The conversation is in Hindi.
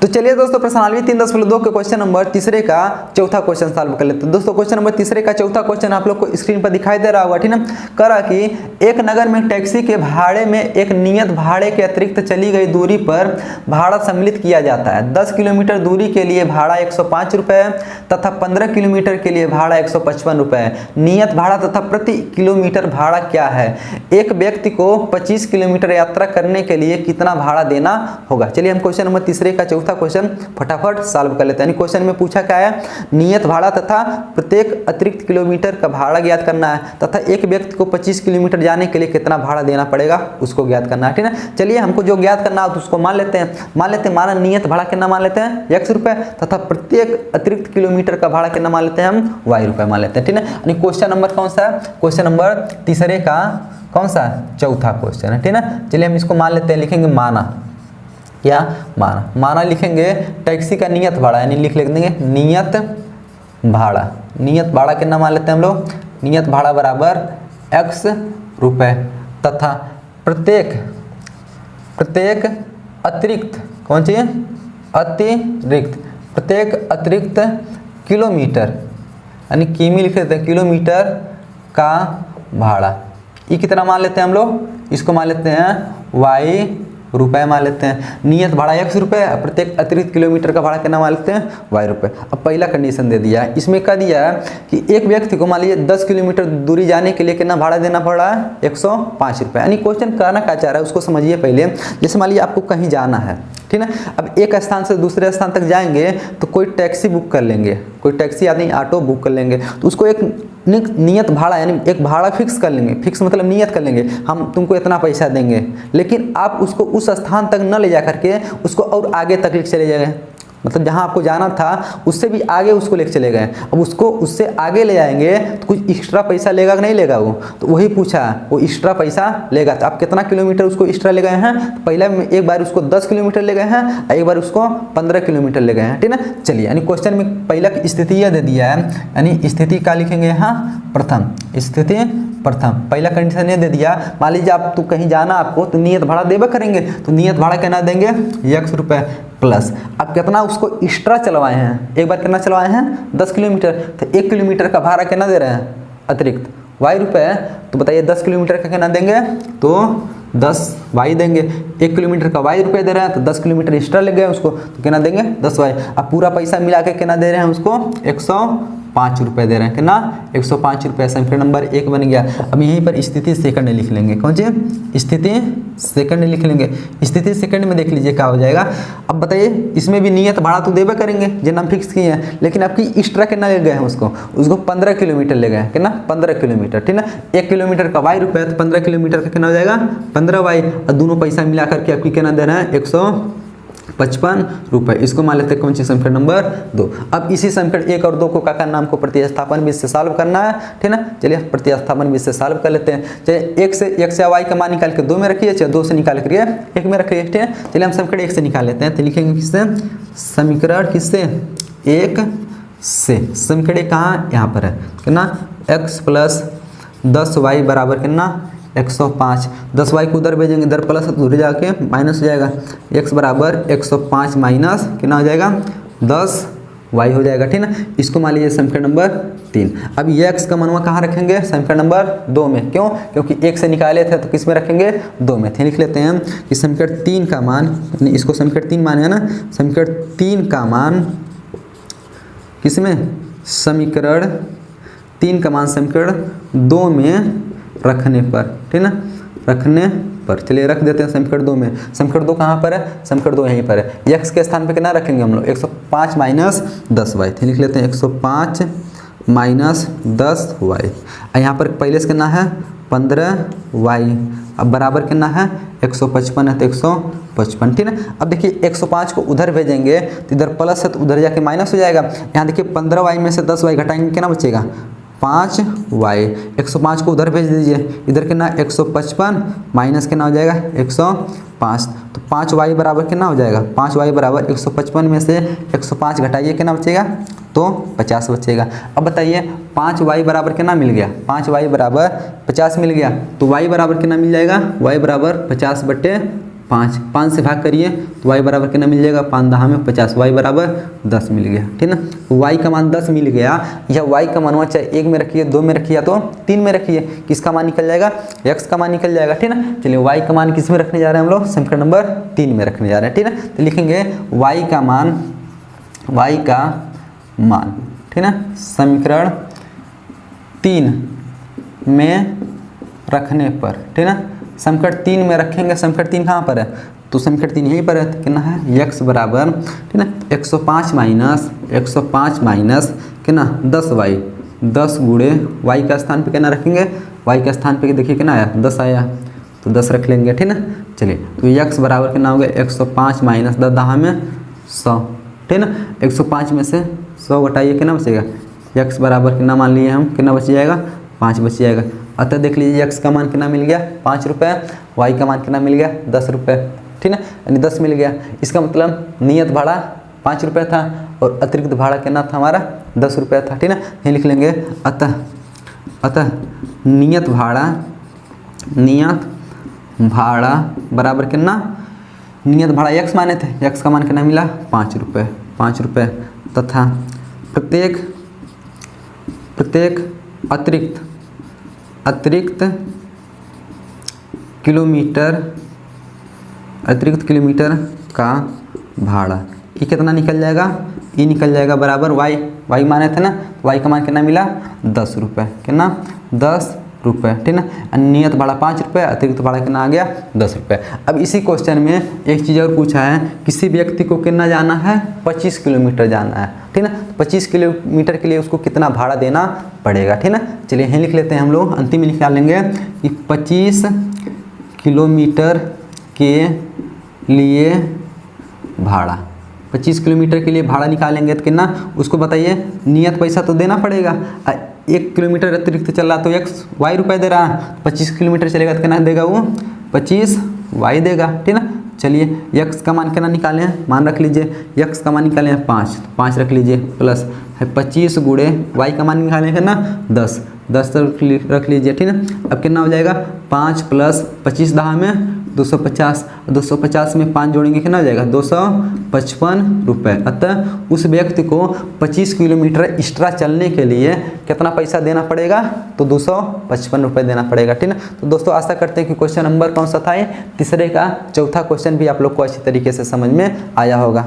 तो चलिए दोस्तों प्रश्नावली 3.2 के क्वेश्चन नंबर तीसरे का चौथा क्वेश्चन सॉल्व कर लेते हैं। दोस्तों क्वेश्चन नंबर तीसरे का चौथा क्वेश्चन आप लोग को स्क्रीन पर दिखाई दे रहा होगा, ठीक है। करा कि एक नगर में टैक्सी के भाड़े में एक नियत भाड़े के अतिरिक्त चली गई दूरी पर भाड़ा सम्मिलित किया जाता है। 10 किलोमीटर दूरी के लिए भाड़ा 105 रुपये तथा 15 किलोमीटर के लिए भाड़ा 155 रुपये। नियत भाड़ा तथा प्रति किलोमीटर भाड़ा क्या है? एक व्यक्ति को 25 किलोमीटर यात्रा करने के लिए कितना भाड़ा देना होगा? चलिए हम क्वेश्चन नंबर तीसरे का चौथा क्वेश्चन फटाफट सॉल्व कर लेते हैं। क्वेश्चन में पूछा क्या है? नियत भाड़ा तथा प्रत्येक अतिरिक्त किलोमीटर का भाड़ा ज्ञात करना है तथा एक व्यक्ति को 25 किलोमीटर जाने के लिए कितना भाड़ा देना पड़ेगा उसको ज्ञात करना है, ठीक है। चलिए हमको जो ज्ञात करना है उसको मान लेते हैं। माना नियत भाड़ा कितना मान लेते हैं? x रुपये तथा प्रत्येक अतिरिक्त किलोमीटर का भाड़ा कितना मान लेते हैं? हम y रुपये मान लेते हैं, ठीक है। क्वेश्चन नंबर कौन सा है? क्वेश्चन नंबर तीसरे का कौन सा? चौथा क्वेश्चन है, ठीक है। चलिए हम इसको मान लेते हैं, लिखेंगे माना। क्या? माना लिखेंगे टैक्सी का नियत भाड़ा, यानी लिख देंगे नियत भाड़ा। नियत भाड़ा कितना मान लेते हैं हम लोग? नियत भाड़ा बराबर x रुपये तथा प्रत्येक अतिरिक्त कौन चाहिए? प्रत्येक अतिरिक्त किलोमीटर, यानी किमी लिख देते हैं, किलोमीटर का भाड़ा। ये कितना मान लेते हैं हम लोग? इसको मान लेते हैं y रुपये मान लेते हैं। नियत भाड़ा x रुपये, प्रत्येक अतिरिक्त किलोमीटर का भाड़ा कितना मान लेते हैं? y रुपये। अब पहला कंडीशन दे दिया है, इसमें क्या दिया है कि एक व्यक्ति को मान लीजिए 10 किलोमीटर दूरी जाने के लिए कितना भाड़ा देना पड़ रहा है? 105 रुपये। यानी क्वेश्चन कहना क्या चाह रहा है उसको समझिए पहले। जैसे मान लीजिए आपको कहीं जाना है, ठीक है। अब एक स्थान से दूसरे स्थान तक जाएंगे तो कोई टैक्सी बुक कर लेंगे, कोई टैक्सी यानी ऑटो बुक कर लेंगे, तो उसको एक नियत भाड़ा यानी एक भाड़ा फिक्स कर लेंगे। फिक्स मतलब नियत कर लेंगे, हम तुमको इतना पैसा देंगे, लेकिन आप उसको उस स्थान तक न ले जा करके उसको और आगे तक लेके चले जाएंगे। मतलब जहाँ आपको जाना था उससे भी आगे उसको लेके चले गए। अब उसको उससे आगे ले जाएंगे तो कुछ एक्स्ट्रा पैसा लेगा कि नहीं लेगा? वो तो वही पूछा, वो एक्स्ट्रा पैसा लेगा। तो आप कितना किलोमीटर उसको एक्स्ट्रा ले गए हैं? तो पहले एक बार उसको 10 किलोमीटर ले गए हैं, एक बार उसको 15 किलोमीटर ले गए हैं, ठीक है। चलिए यानी क्वेश्चन में पहला स्थिति यह दे दिया है, यानी स्थिति क्या लिखेंगे यहाँ? प्रथम स्थिति, प्रथम पहला कंडीशन ये दे दिया। मान लीजिए आप तो कहीं जाना आपको, तो नियत भाड़ा देबे करेंगे, तो नियत भाड़ा कितना देंगे? x रुपये प्लस अब कितना उसको एक्स्ट्रा चलवाए हैं? एक बार कितना चलवाए हैं? 10 किलोमीटर, तो 1 किलोमीटर का भाड़ा कितना दे रहे हैं? अतिरिक्त y रुपये। तो बताइए 10 किलोमीटर का कितना देंगे? तो 10 y देंगे। 1 किलोमीटर का y रुपये दे रहे हैं, तो 10 किलोमीटर एक्स्ट्रा लग गए उसको, तो कितना देंगे? 10 y। अब पूरा पैसा मिला के कितना दे रहे हैं उसको? 105 रुपये दे रहे हैं, कितना? 105 रुपये। समीकरण नंबर 1 बन गया। अब यहीं पर स्थिति सेकंड लिख लेंगे। कौन सी? स्थिति सेकंड लिख लेंगे। स्थिति सेकंड में देख लीजिए क्या हो जाएगा। अब बताइए इसमें भी नियत भाड़ा तो देबे करेंगे जिन हम फिक्स किए हैं, लेकिन आपकी एक्स्ट्रा कितना ले गए हैं? उसको 15 किलोमीटर ले गए हैं, कितना? 15 किलोमीटर, ठीक है। 1 किलोमीटर का y रुपये, तो 15 किलोमीटर का कितना हो जाएगा? 15y। और दोनों पैसा मिला करके आपकी कितना दे रहे हैं? 155 रुपये। इसको मान लेते हैं कौन सी? समीकरण नंबर 2। अब इसी समीकरण 1 और 2 को क्या करना? हमको प्रतिस्थापन विधि से सॉल्व करना है, ठीक है। चलिए प्रतिस्थापन विधि से सॉल्व कर लेते हैं। चलिए x से y का मान निकाल के 2 में रखिए, चाहे 2 से निकाल कर 1 में रखिए, ठीक है। चलिए हम समीकरण 1 से निकाल लेते हैं। तो लिखेंगे किससे? समीकरण किससे? 1 से। समीकरण 1 कहाँ? यहाँ पर है, कितना? x प्लस 10y बराबर कितना? 105। 10y को उधर भेजेंगे, इधर प्लस उधर जाके माइनस हो जाएगा। x बराबर 105 माइनस कितना हो जाएगा? 10y हो जाएगा, ठीक है। इसको मान लीजिए समीकरण नंबर 3। अब ये x का मनवा कहाँ रखेंगे? समीकरण नंबर 2 में। क्यों? क्योंकि 1 से निकाले थे तो किस में रखेंगे? 2 में थे। लिख लेते हैं कि समीकरण 3 का मान, इसको समीकरण 3 माने है ना, समीकरण 3 का मान किस में? समीकरण 3 का मान समीकरण 2 में रखने पर, ठीक है, रखने पर। चलिए रख देते हैं समीकरण 2 में। समीकरण 2 कहाँ पर है? समीकरण 2 यहीं पर है। x के स्थान पे कितना रखेंगे हम लोग? 105 माइनस 10y। लिख लेते हैं 105 माइनस 10y। यहाँ पर पहले से कितना है? 15y। अब बराबर कितना है? 155 है, तो 155, ठीक है। अब देखिए 105 को उधर भेजेंगे तो इधर प्लस है तो उधर जाके माइनस हो जाएगा। यहाँ देखिए 15y में से 10y घटाएंगे, कितना बचेगा? 5y। 105 को उधर भेज दीजिए, इधर कितना? 155 माइनस कितना हो जाएगा? 105। तो 5y बराबर कितना हो जाएगा? 5y बराबर 155 में से 105 घटाइए, कितना बचेगा? तो 50 बचेगा। अब बताइए 5y बराबर कितना मिल गया? 5y बराबर 50 मिल गया। तो y बराबर कितना मिल जाएगा? y बराबर 50/50 5, 5 से भाग करिए तो y बराबर कितना मिल जाएगा, 5 दहा में 50, y बराबर 10 मिल गया। ठीक ना, y का मान 10 मिल गया। या y का मान चाहे 1 में रखिए, 2 में रखिए या तो 3 में रखिए, किसका मान निकल जाएगा, x का मान निकल जाएगा। ठीक ना, चलिए y का मान किस में रखने जा रहे हैं हम लोग, समीकरण नंबर 3 में रखने जा रहे हैं। ठीक ना, तो लिखेंगे y का मान, ठीक ना, समीकरण 3 में रखने पर, ठीक ना, समीकरण 3 में रखेंगे। समीकरण 3 कहाँ पर है, तो समीकरण 3 यहीं पर है, तो कितना है x बराबर, ठीक ना, 105 माइनस कितना 10y, 10 गुणे y का स्थान पे कितना रखेंगे, y का स्थान पे देखिए कितना आया, 10 आया, तो 10 रख लेंगे। ठीक ना, चलिए तो x बराबर कितना हो गया, 105 माइनस 10 दहा में 100। ठीक ना, 105 में से 100 घटाइए कितना बचेगा, x बराबर कितना मान लिए हम, कितना बच जाएगा, 5 बच जाएगा। अतः देख लीजिए x का मान कितना मिल गया, 5 रुपये, y का मान कितना मिल गया, 10 रुपये। ठीक है, यानी 10 मिल गया। इसका मतलब नियत भाड़ा 5 रुपये था और अतिरिक्त भाड़ा कितना था हमारा, 10 रुपये था। ठीक है, ये लिख लेंगे अतः नियत भाड़ा बराबर कितना, नियत भाड़ा x माने थे, x का मान कितना मिला, 5 रुपये तथा प्रत्येक अतिरिक्त किलोमीटर का भाड़ा, ये कितना निकल जाएगा, ये निकल जाएगा बराबर y माने थे ना, y का मान कितना मिला, 10 रुपये, कितना 10 रुपये। ठीक ना, नियत भाड़ा 5 रुपये, अतिरिक्त भाड़ा कितना आ गया, 10 रुपये। अब इसी क्वेश्चन में एक चीज़ और पूछा है, किसी व्यक्ति को कितना जाना है, 25 किलोमीटर जाना है। ठीक ना, 25 किलोमीटर के लिए उसको कितना भाड़ा देना पड़ेगा। ठीक ना, चलिए यहीं लिख लेते हैं हम लोग, अंतिम में निकाल लेंगे कि 25 किलोमीटर के लिए भाड़ा, 25 किलोमीटर के लिए भाड़ा निकालेंगे तो कितना, उसको बताइए, नियत पैसा तो देना पड़ेगा। 1 किलोमीटर अतिरिक्त चल रहा तो y रुपये दे रहा है, 25 किलोमीटर चलेगा तो कितना देगा वो, 25y देगा। ठीक ना, चलिए x का मान कितना निकाले हैं, मान रख लीजिए, x का मान निकाले हैं 5 रख लीजिए, प्लस है 25 गुणे y का मान निकाले हैं ना 10 रख लीजिए। ठीक है, अब कितना हो जाएगा, 5 प्लस 25 दहा में 250 में 5 जोड़ेंगे कितना हो जाएगा, 255 रुपये। अतः उस व्यक्ति को 25 किलोमीटर एक्स्ट्रा चलने के लिए कितना पैसा देना पड़ेगा, तो 255 रुपये देना पड़ेगा। ठीक है, तो दोस्तों आशा करते हैं कि क्वेश्चन नंबर कौन सा था, तीसरे का चौथा क्वेश्चन भी आप लोग को अच्छी तरीके से समझ में आया होगा।